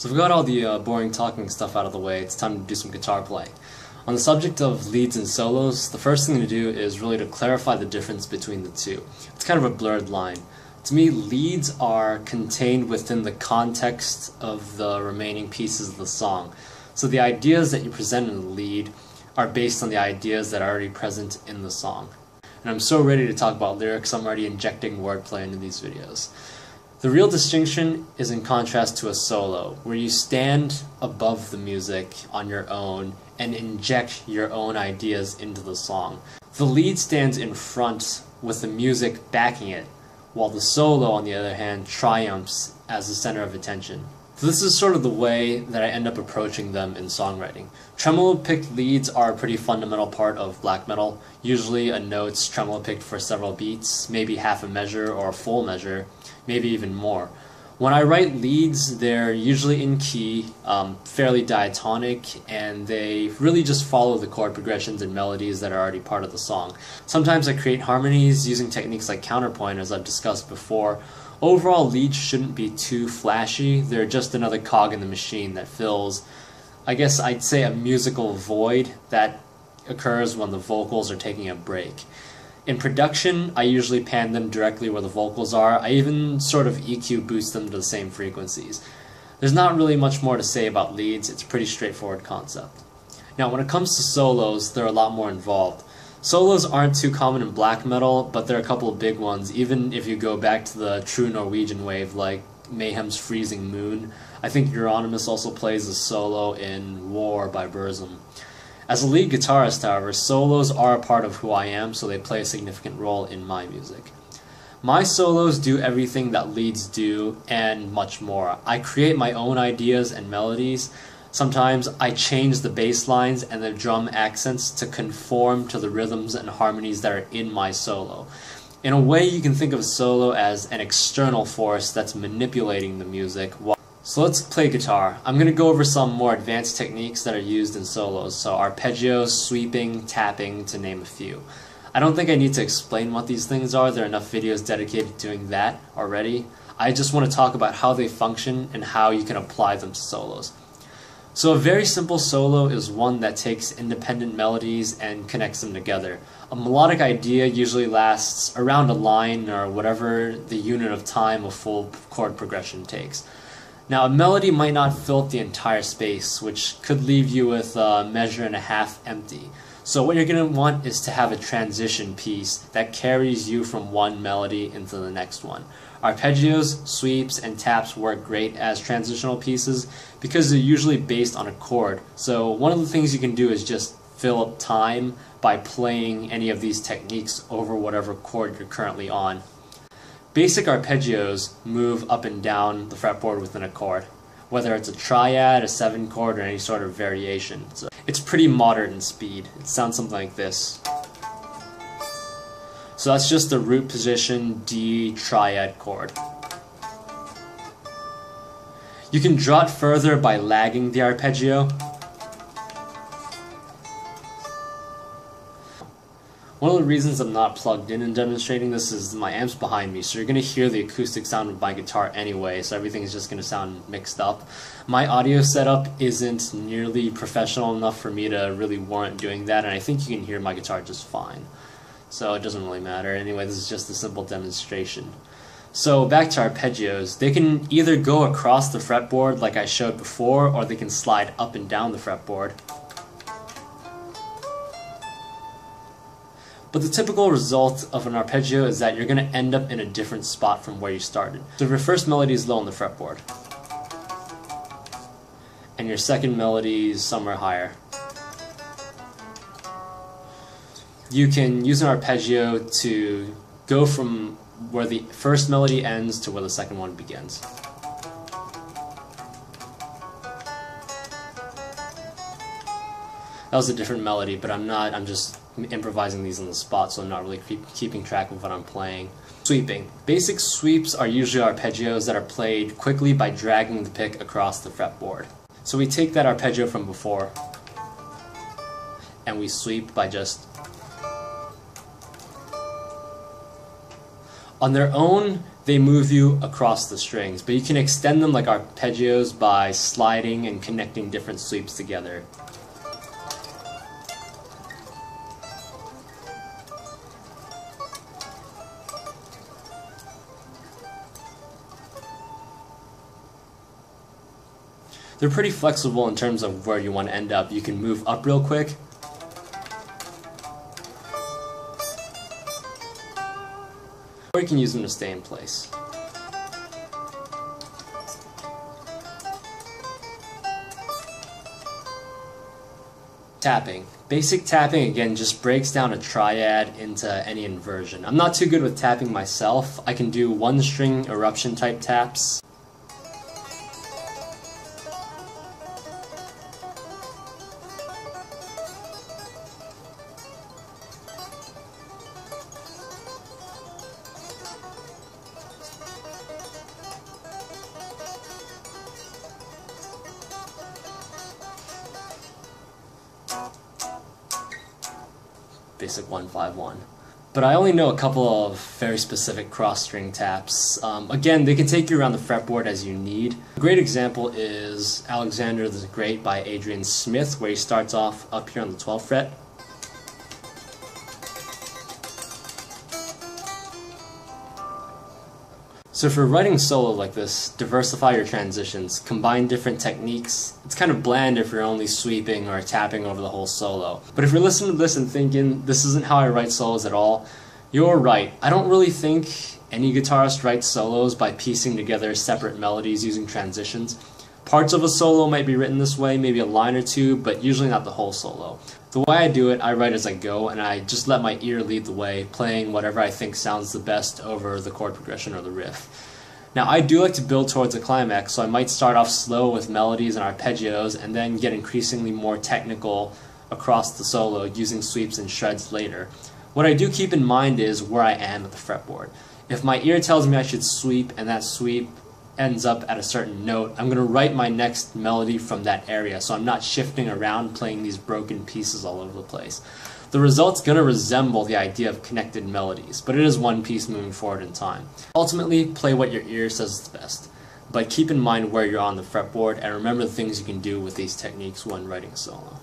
So we've got all the boring talking stuff out of the way, it's time to do some guitar playing. On the subject of leads and solos, the first thing to do is really to clarify the difference between the two. It's kind of a blurred line. To me, leads are contained within the context of the remaining pieces of the song. So the ideas that you present in the lead are based on the ideas that are already present in the song. And I'm so ready to talk about lyrics, I'm already injecting wordplay into these videos. The real distinction is in contrast to a solo, where you stand above the music on your own and inject your own ideas into the song. The lead stands in front with the music backing it, while the solo, on the other hand, triumphs as the center of attention. So this is sort of the way that I end up approaching them in songwriting. Tremolo-picked leads are a pretty fundamental part of black metal. Usually a note's tremolo-picked for several beats, maybe half a measure or a full measure, maybe even more. When I write leads, they're usually in key, fairly diatonic, and they really just follow the chord progressions and melodies that are already part of the song. Sometimes I create harmonies using techniques like counterpoint, as I've discussed before. Overall, leads shouldn't be too flashy. They're just another cog in the machine that fills, I guess I'd say, a musical void that occurs when the vocals are taking a break. In production, I usually pan them directly where the vocals are. I even sort of EQ boost them to the same frequencies. There's not really much more to say about leads. It's a pretty straightforward concept. Now, when it comes to solos, they're a lot more involved. Solos aren't too common in black metal, but there are a couple of big ones, even if you go back to the true Norwegian wave like Mayhem's Freezing Moon. I think Euronymous also plays a solo in War by Burzum. As a lead guitarist, however, solos are a part of who I am, so they play a significant role in my music. My solos do everything that leads do, and much more. I create my own ideas and melodies. Sometimes I change the bass lines and the drum accents to conform to the rhythms and harmonies that are in my solo. In a way, you can think of a solo as an external force that's manipulating the music. So let's play guitar. I'm going to go over some more advanced techniques that are used in solos, so arpeggios, sweeping, tapping, to name a few. I don't think I need to explain what these things are, there are enough videos dedicated to doing that already. I just want to talk about how they function and how you can apply them to solos. So a very simple solo is one that takes independent melodies and connects them together. A melodic idea usually lasts around a line or whatever the unit of time a full chord progression takes. Now, a melody might not fill up the entire space, which could leave you with a measure and a half empty. So what you're going to want is to have a transition piece that carries you from one melody into the next one. Arpeggios, sweeps, and taps work great as transitional pieces because they're usually based on a chord. So one of the things you can do is just fill up time by playing any of these techniques over whatever chord you're currently on. Basic arpeggios move up and down the fretboard within a chord, whether it's a triad, a 7 chord, or any sort of variation. So it's pretty moderate in speed. It sounds something like this. So that's just the root position D triad chord. You can draw it further by lagging the arpeggio. One of the reasons I'm not plugged in and demonstrating this is my amp's behind me, so you're going to hear the acoustic sound of my guitar anyway, so everything's just going to sound mixed up. My audio setup isn't nearly professional enough for me to really warrant doing that, and I think you can hear my guitar just fine. So it doesn't really matter. Anyway, this is just a simple demonstration. So back to arpeggios. They can either go across the fretboard like I showed before, or they can slide up and down the fretboard. But the typical result of an arpeggio is that you're going to end up in a different spot from where you started. So if your first melody is low on the fretboard, and your second melody is somewhere higher, you can use an arpeggio to go from where the first melody ends to where the second one begins. That was a different melody, but I'm just improvising these on the spot, so I'm not really keeping track of what I'm playing. Sweeping. Basic sweeps are usually arpeggios that are played quickly by dragging the pick across the fretboard. So we take that arpeggio from before, and we sweep by just... On their own, they move you across the strings, but you can extend them like arpeggios by sliding and connecting different sweeps together. They're pretty flexible in terms of where you want to end up. You can move up real quick, or you can use them to stay in place. Tapping. Basic tapping, again, just breaks down a triad into any inversion. I'm not too good with tapping myself. I can do one string eruption type taps. Basic 1-5-1. But I only know a couple of very specific cross-string taps. Again, they can take you around the fretboard as you need. A great example is Alexander the Great by Adrian Smith, where he starts off up here on the 12th fret. So if you're writing solo like this, diversify your transitions, combine different techniques. It's kind of bland if you're only sweeping or tapping over the whole solo. But if you're listening to this and thinking, this isn't how I write solos at all, you're right. I don't really think any guitarist writes solos by piecing together separate melodies using transitions. Parts of a solo might be written this way, maybe a line or two, but usually not the whole solo. The way I do it, I write as I go, and I just let my ear lead the way, playing whatever I think sounds the best over the chord progression or the riff. Now, I do like to build towards a climax, so I might start off slow with melodies and arpeggios, and then get increasingly more technical across the solo, using sweeps and shreds later. What I do keep in mind is where I am at the fretboard. If my ear tells me I should sweep, and that sweep ends up at a certain note, I'm going to write my next melody from that area, so I'm not shifting around playing these broken pieces all over the place. The result's going to resemble the idea of connected melodies, but it is one piece moving forward in time. Ultimately, play what your ear says is best, but keep in mind where you're on the fretboard and remember the things you can do with these techniques when writing a solo.